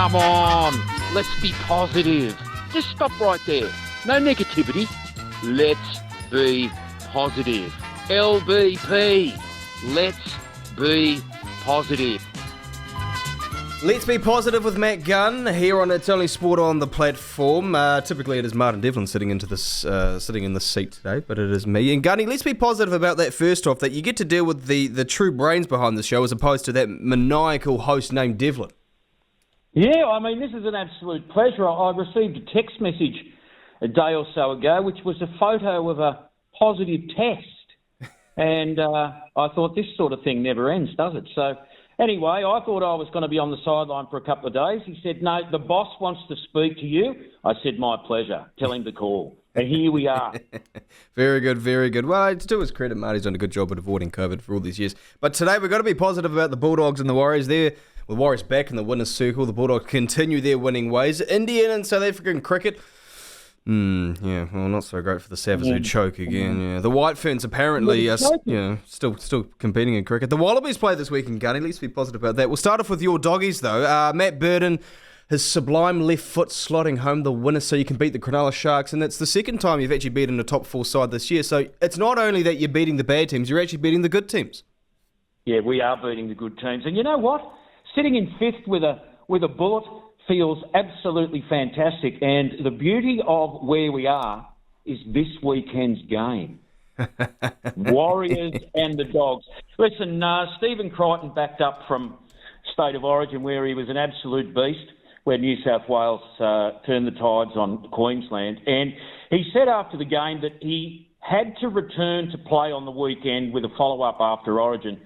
Come on, let's be positive. Just stop right there. No negativity. Let's be positive. LBP. Let's be positive. Let's be positive with Matt Gunn here on It's Only Sport on the platform. Typically it is Martin Devlin sitting in this seat today, but it is me. And Gunny, let's be positive about that first off, that you get to deal with the true brains behind the show as opposed to that maniacal host named Devlin. Yeah, I mean, this is an absolute pleasure. I received a text message a day or so ago, which was a photo of a positive test. And I thought, this sort of thing never ends, does it? So anyway, I thought I was going to be on the sideline for a couple of days. He said, no, the boss wants to speak to you. I said, my pleasure. Tell him to call. And here we are. Very good, very good. Well, to his credit, Marty's done a good job at avoiding COVID for all these years. But today we've got to be positive about the Bulldogs and the Warriors. With Warriors back in the winner's circle, the Bulldogs continue their winning ways. Indian and South African cricket. Yeah, well, not so great for the Savas who choke again. Yeah, the White Ferns apparently are still competing in cricket. The Wallabies play this weekend, Gunny. Let's be positive about that. We'll start off with your doggies, though. Matt Burden, his sublime left foot slotting home the winner so you can beat the Cronulla Sharks, and it's the second time you've actually beaten a top four side this year. So it's not only that you're beating the bad teams, you're actually beating the good teams. Yeah, we are beating the good teams. And you know what? Sitting in fifth with a bullet feels absolutely fantastic. And the beauty of where we are is this weekend's game. Warriors and the Dogs. Listen, Stephen Crichton backed up from State of Origin where he was an absolute beast, where New South Wales turned the tides on Queensland. And he said after the game that he had to return to play on the weekend with a follow-up after Origin.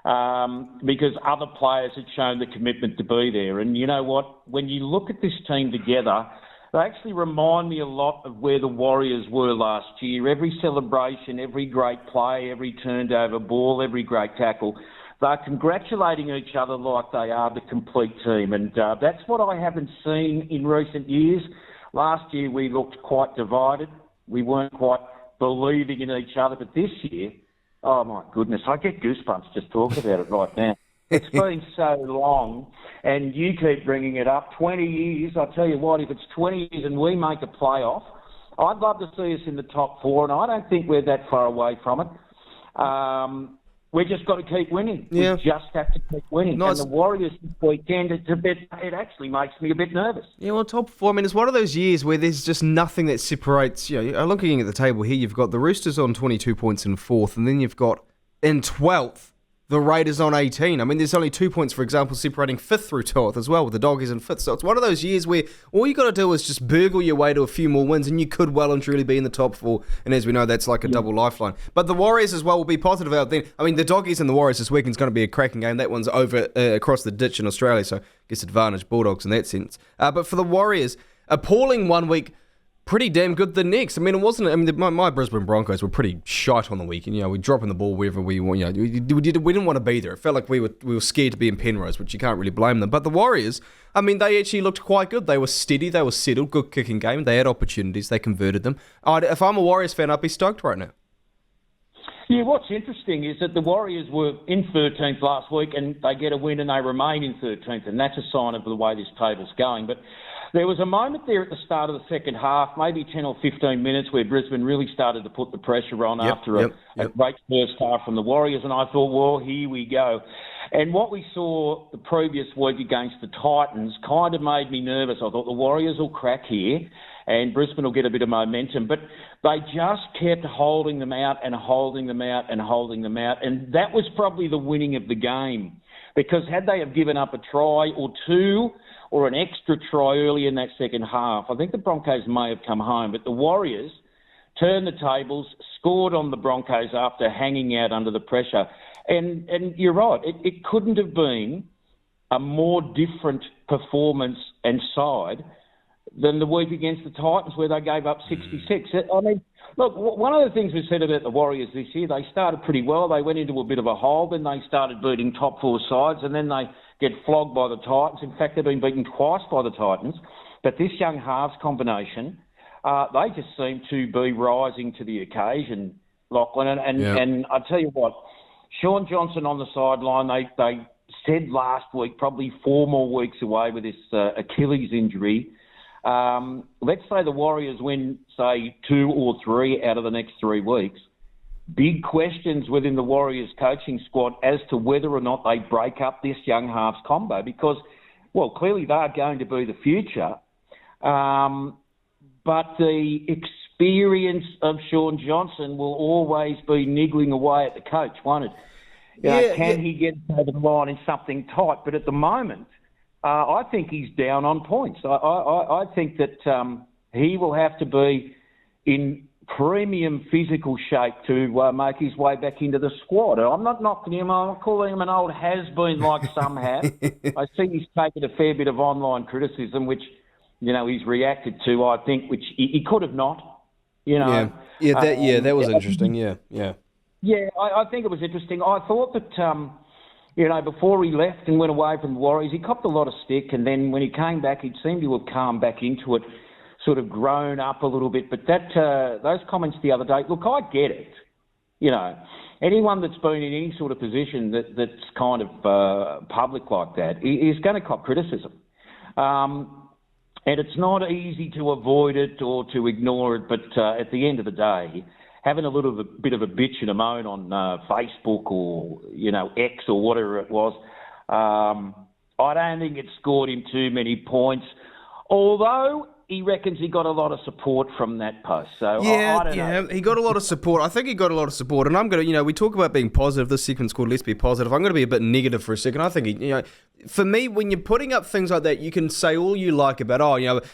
Because other players had shown the commitment to be there. And you know what? When you look at this team together, they actually remind me a lot of where the Warriors were last year. Every celebration, every great play, every turned over ball, every great tackle, they're congratulating each other like they are the complete team. And that's what I haven't seen in recent years. Last year we looked quite divided. We weren't quite believing in each other. But this year, oh, my goodness, I get goosebumps just talking about it right now. It's been so long, and you keep bringing it up. 20 years, I tell you what, if it's 20 years and we make a playoff, I'd love to see us in the top four, and I don't think we're that far away from it. We just got to keep winning. Yeah. We just have to keep winning. And the Warriors this weekend, it actually makes me a bit nervous. Yeah, well, top four, I mean, it's one of those years where there's just nothing that separates, looking at the table here, you've got the Roosters on 22 points in fourth, and then you've got in 12th, the Raiders on 18. I mean, there's only 2 points, for example, separating 5th through 12th as well, with the Doggies in 5th. So it's one of those years where all you got to do is just burgle your way to a few more wins, and you could well and truly be in the top four. And as we know, that's like a double lifeline. But the Warriors as well will be positive out there. I mean, the Doggies and the Warriors this weekend is going to be a cracking game. That one's over across the ditch in Australia, so I guess advantage Bulldogs in that sense. But for the Warriors, appalling 1 week, pretty damn good the next. I mean, it wasn't. I mean, my Brisbane Broncos were pretty shite on the weekend. We're dropping the ball wherever we want. We didn't want to be there. It felt like we were scared to be in Penrose, which you can't really blame them. But the Warriors, I mean, they actually looked quite good. They were steady. They were settled. Good kicking game. They had opportunities. They converted them. If I'm a Warriors fan, I'd be stoked right now. Yeah, what's interesting is that the Warriors were in 13th last week and they get a win and they remain in 13th, and that's a sign of the way this table's going. But there was a moment there at the start of the second half, maybe 10 or 15 minutes, where Brisbane really started to put the pressure on after a great first half from the Warriors, and I thought, well, here we go. And what we saw the previous week against the Titans kind of made me nervous. I thought the Warriors will crack here and Brisbane will get a bit of momentum. But they just kept holding them out and holding them out and holding them out. And that was probably the winning of the game. Because had they have given up a try or two or an extra try early in that second half, I think the Broncos may have come home. But the Warriors turned the tables, scored on the Broncos after hanging out under the pressure. And you're right, it couldn't have been a more different performance and side than the week against the Titans where they gave up 66. I mean, look, one of the things we said about the Warriors this year, they started pretty well. They went into a bit of a hole, then they started beating top four sides, and then they get flogged by the Titans. In fact, they've been beaten twice by the Titans. But this young halves combination, they just seem to be rising to the occasion, Lachlan. And I tell you what, Sean Johnson on the sideline, they said last week, probably 4 more weeks away with this Achilles injury. Let's say the Warriors win, say, 2 or 3 out of the next 3 weeks. Big questions within the Warriors coaching squad as to whether or not they break up this young halves combo because, well, clearly they're going to be the future. But the experience of Sean Johnson will always be niggling away at the coach, won't it? Can he get over the line in something tight? But at the moment, I think he's down on points. I think that he will have to be in premium physical shape to make his way back into the squad. I'm not knocking him. I'm not calling him an old has-been like some have. I think he's taken a fair bit of online criticism, which, he's reacted to, I think, which he could have not, that was interesting, yeah. Yeah, I think it was interesting. I thought that, before he left and went away from the Warriors, he copped a lot of stick, and then when he came back, he seemed to have calmed back into it, sort of grown up a little bit. But those comments the other day, look, I get it. Anyone that's been in any sort of position that's kind of public like that is going to cop criticism. And it's not easy to avoid it or to ignore it, but at the end of the day, having a little bit of a bitch and a moan on Facebook or, X or whatever it was, I don't think it scored him too many points, although he reckons he got a lot of support from that post. So I don't know. He got a lot of support. I think he got a lot of support. And I'm going to, we talk about being positive. This segment's called Let's Be Positive. I'm going to be a bit negative for a second. I think, for me, when you're putting up things like that, you can say all you like about,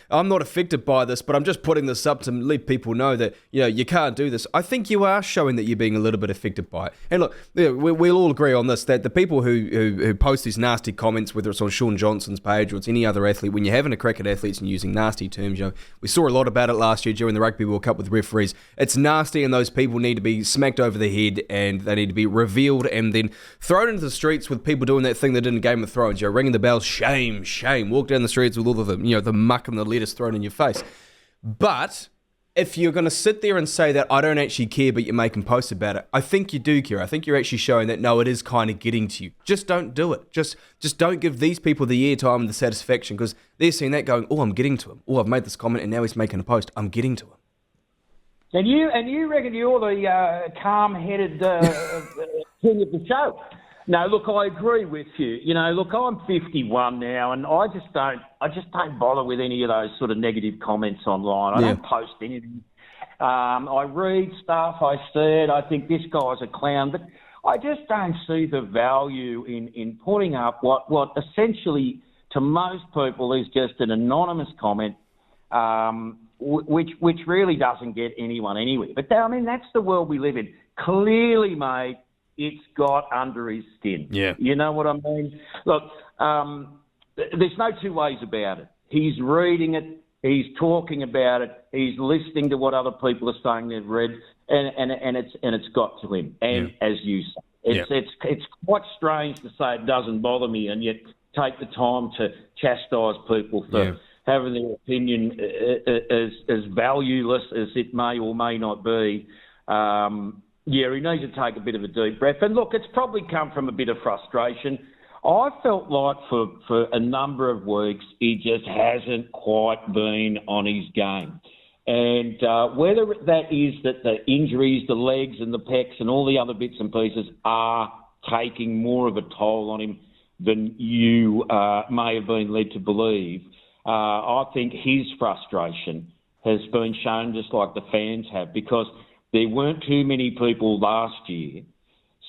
I'm not affected by this, but I'm just putting this up to let people know that, you can't do this. I think you are showing that you're being a little bit affected by it. And look, we'll all agree on this, that the people who post these nasty comments, whether it's on Sean Johnson's page or it's any other athlete, when you're having a crack at athletes and using nasty terms, we saw a lot about it last year during the Rugby World Cup with referees. It's nasty, and those people need to be smacked over the head, and they need to be revealed and then thrown into the streets with people doing that thing they did in Game of Thrones, ringing the bells, shame, shame, walk down the streets with all of the muck and the lettuce thrown in your face. But if you're going to sit there and say that I don't actually care, but you're making posts about it, I think you do care. I think you're actually showing that, no, it is kind of getting to you. Just don't do it. Just don't give these people the airtime and the satisfaction, because they're seeing that going, oh, I'm getting to him. Oh, I've made this comment and now he's making a post. I'm getting to him. And you reckon you're the calm-headed king of the show? No, look, I agree with you. Look, I'm 51 now, and I just don't bother with any of those sort of negative comments online. I don't post anything. I read stuff, I see it, I think this guy's a clown, but I just don't see the value in putting up what essentially to most people is just an anonymous comment, which really doesn't get anyone anywhere. But that's the world we live in. Clearly, mate, it's got under his skin. Yeah. You know what I mean? Look, there's no two ways about it. He's reading it, he's talking about it, he's listening to what other people are saying they've read, and it's got to him. And as you say, it's quite strange to say it doesn't bother me, and yet take the time to chastise people for having their opinion as valueless as it may or may not be. He needs to take a bit of a deep breath. And look, it's probably come from a bit of frustration. I felt like for a number of weeks, he just hasn't quite been on his game. And whether that is that the injuries, the legs and the pecs and all the other bits and pieces are taking more of a toll on him than you may have been led to believe, I think his frustration has been shown just like the fans have, because there weren't too many people last year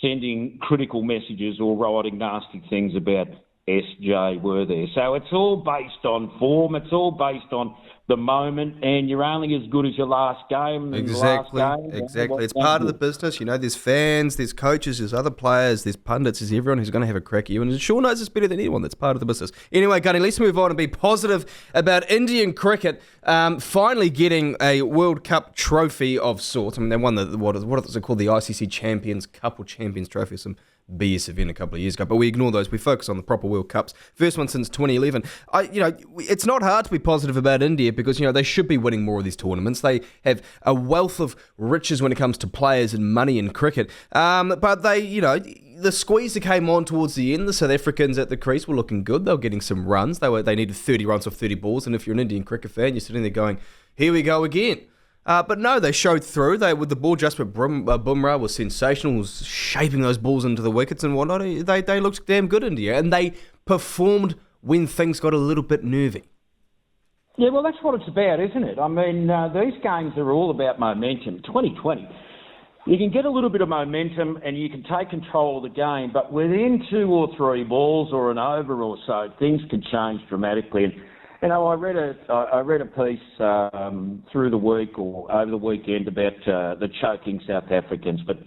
sending critical messages or writing nasty things about SJ, were there. So it's all based on form. It's all based on the moment, and you're only as good as your last game. Exactly. It's part of the business. There's fans, there's coaches, there's other players, the's pundits, there's everyone who's going to have a crack at you. And Sean knows this better than anyone. That's part of the business. Anyway, Gunny, let's move on and be positive about Indian cricket finally getting a World Cup trophy of sorts. I mean, they won what is it called? The ICC Champions Cup or Champions Trophy, some BS event a couple of years ago, but we ignore those. We focus on the proper World Cups. First one since 2011. It's not hard to be positive about India because, they should be winning more of these tournaments. They have a wealth of riches when it comes to players and money in cricket. But they the squeeze that came on towards the end, the South Africans at the crease were looking good. They were getting some runs. They needed 30 runs off 30 balls, and if you're an Indian cricket fan, you're sitting there going, here we go again. But no, they showed through. With the ball adjustment, Bumrah was sensational, was shaping those balls into the wickets and whatnot. They looked damn good, India, and they performed when things got a little bit nervy. Yeah, well, that's what it's about, isn't it? I mean, these games are all about momentum. 2020, you can get a little bit of momentum and you can take control of the game, but within 2 or 3 balls or an over or so, things can change dramatically. And, you know, I read a piece through the week or over the weekend about the choking South Africans, but